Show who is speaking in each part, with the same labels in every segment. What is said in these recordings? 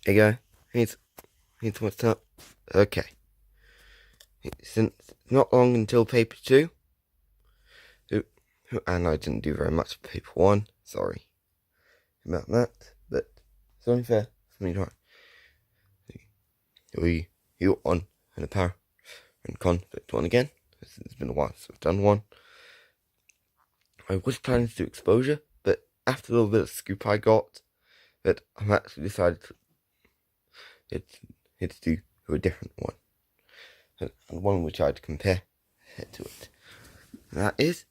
Speaker 1: Hey guy, here's what's up. Okay, since not long until paper 2, who, and I didn't do very much for paper 1, sorry about that, but it's only fair for me to you on and a power and conflict 1 again. It's been a while since I've done one. I was planning to do exposure, but after the little bit of scoop I got, that I've actually decided to do a different one. And one which I'd compare to it. And that is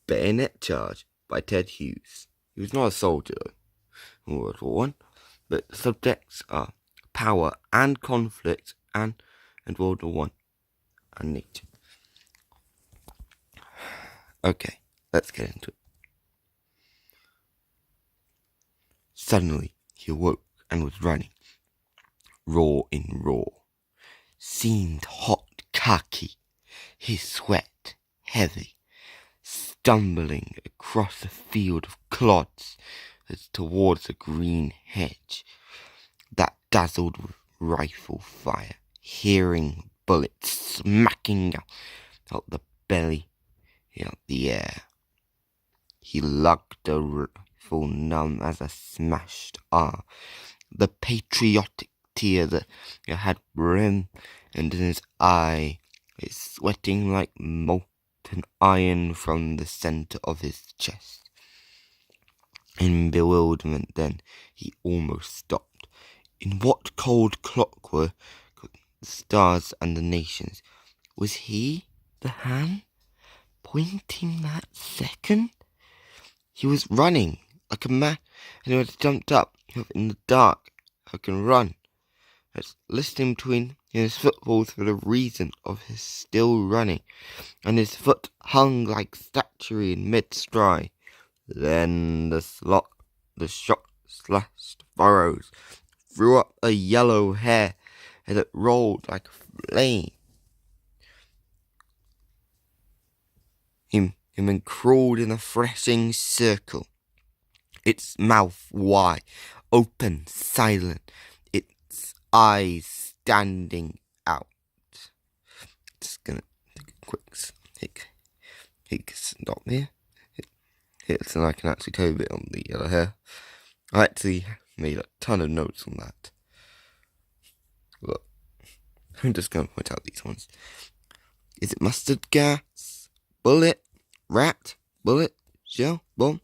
Speaker 1: Bayonet Charge by Ted Hughes. He was not a soldier in World War One, but the subjects are power and conflict and World War One and nature. Okay, let's get into it. Suddenly he awoke and was running. Raw in raw. Seemed hot khaki, his sweat heavy, stumbling across a field of clods as towards a green hedge that dazzled with rifle fire, hearing bullets smacking out the belly, out the air. He lugged the rifle numb as a smashed arm, the patriotic tear that had brimmed in his eye, is sweating like molten iron from the center of his chest. In bewilderment then, he almost stopped. In what cold clockwork, the stars and the nations, was he the hand pointing that second? He was running like a man who had jumped up in the dark. I can run. Listening between his footfalls for the reason of his still running, and his foot hung like statuary in mid-stride. Then the shot slashed furrows, threw up a yellow hair, and it rolled like a flame. Him and crawled in a threshing circle, its mouth wide, open, silent, its eyes standing out. Just gonna take a quick stop here. So I can actually tell you a bit on the yellow hair. I actually made a ton of notes on that. Look, I'm just gonna point out these ones. Is it mustard gas? Bullet? Rat? Bullet? Shell? Bomb?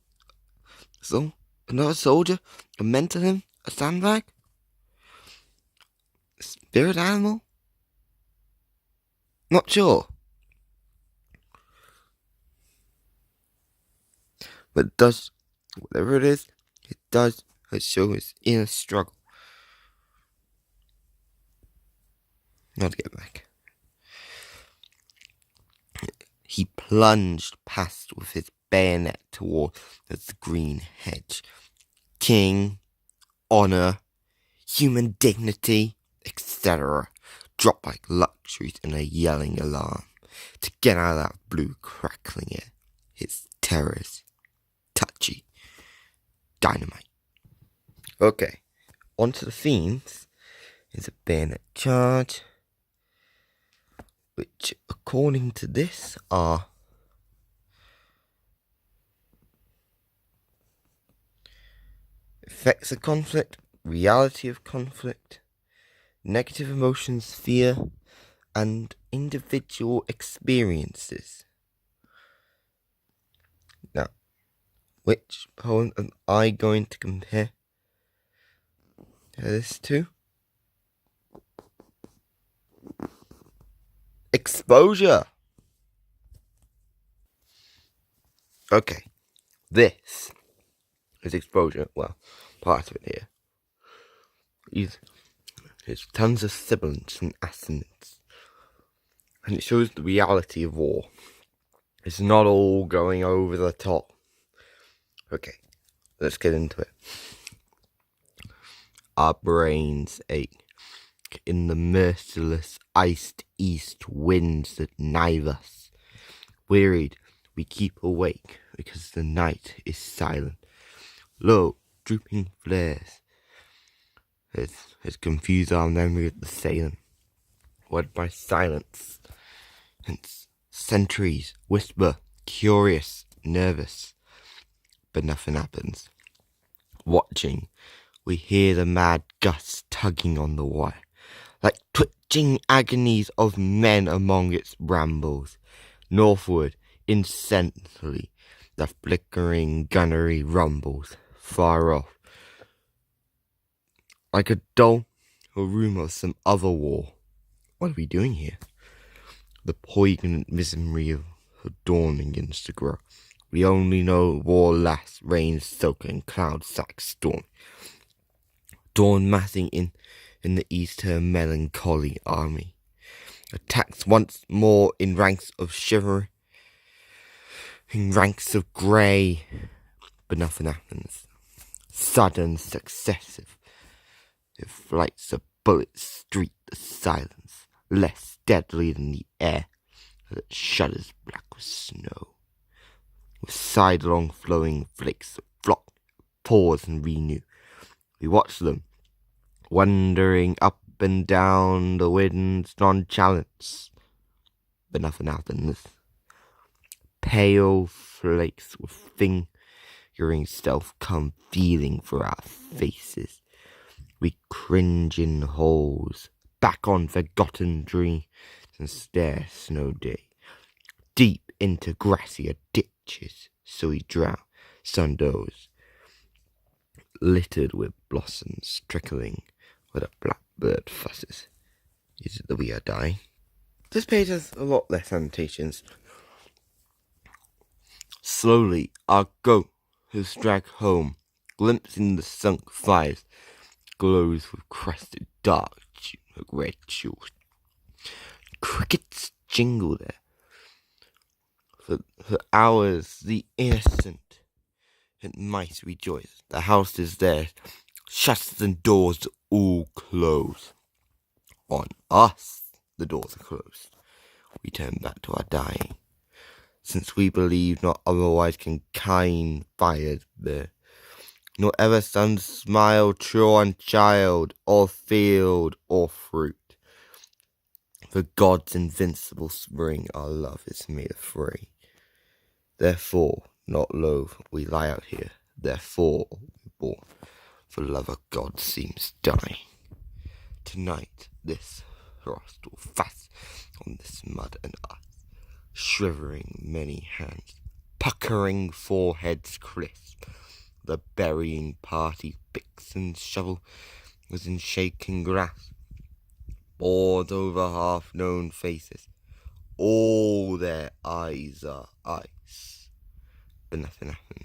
Speaker 1: So, another soldier? A mentor him? A sandbag? A spirit animal? Not sure. But it does, whatever it is, it does show his inner struggle. Now to get back. He plunged past with his bayonet toward the green hedge. King, honor, human dignity, etc. dropped like luxuries in a yelling alarm to get out of that blue crackling air. His terrors, touchy, dynamite. Okay, onto the themes is a bayonet charge, which according to this are effects of conflict, reality of conflict, negative emotions, fear, and individual experiences. Now, which poem am I going to compare this to? Exposure! Okay, this is exposure. Well, part of it here. There's tons of sibilants and assonance, and it shows the reality of war. It's not all going over the top. Okay, let's get into it. Our brains ache in the merciless iced east winds that knife us. Wearied, we keep awake because the night is silent. Low, drooping flares has confused our memory of the Salem, word by silence. Hence, centuries whisper, curious, nervous, but nothing happens. Watching, we hear the mad gusts tugging on the wire, like twitching agonies of men among its brambles. Northward, incessantly, the flickering gunnery rumbles, far off, like a dull rumour of some other war. What are we doing here? The poignant misery of dawn begins to grow. We only know war lasts, rain soaking, cloud sack storm. Dawn massing in the east her melancholy army. Attacks once more in ranks of shivering, in ranks of grey, but nothing happens. Sudden, successive flights of bullets streak the silence, less deadly than the air that shudders black with snow. With sidelong flowing flakes that flock, pause and renew. We watch them, wandering up and down the wind's nonchalance, but nothing happens. Pale flakes with fingering stealth come feeling for our faces. We cringe in holes, back on forgotten dreams, and stare snow day, deep into grassier ditches, so we drown, sundoes, littered with blossoms, trickling where the blackbird fusses. Is it that we are dying? This page has a lot less annotations. Slowly, our goat has dragged home, glimpsing the sunk fires, glows with crusted dark red jewels. Crickets jingle there. For hours, the innocent and mice rejoice. The house is there, shutters and doors all close. On us, the doors are closed. We turn back to our dying, since we believe not otherwise can kind fires bear, nor ever sun smile true on child, or field, or fruit. For God's invincible spring our love is made free. Therefore, not loath, we lie out here, therefore we born, for love of God seems dying. Tonight, this frost will fast on this mud and ice, shivering many hands, puckering foreheads crisp. The burying party picks and shovel was in shaking grasp, bored over half-known faces. All their eyes are ice, but nothing happens.